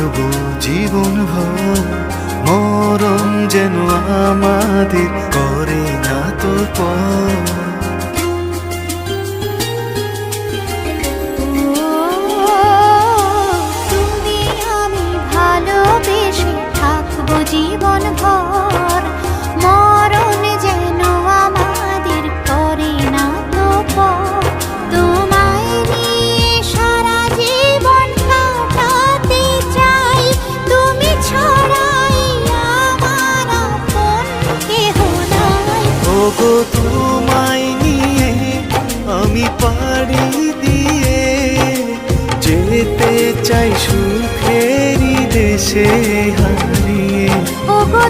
থাকবো জীবন ভর, মরণ যেন আমাদের করে না তো পর। তুমি আমি ভালোবেসে থাকবো জীবন ভর, মরণ যেন আমাদের করে না তো পর। তোমায় নিয়ে সারা জীবন কাটাতে চাই, তুমি ছাড়াই আমার আপন কেহ নাই। ওগো তোমায় নিয়ে আমি পাড়ি দিয়ে যেতে চাই সুখেরই দেশে হারিয়ে। ওগো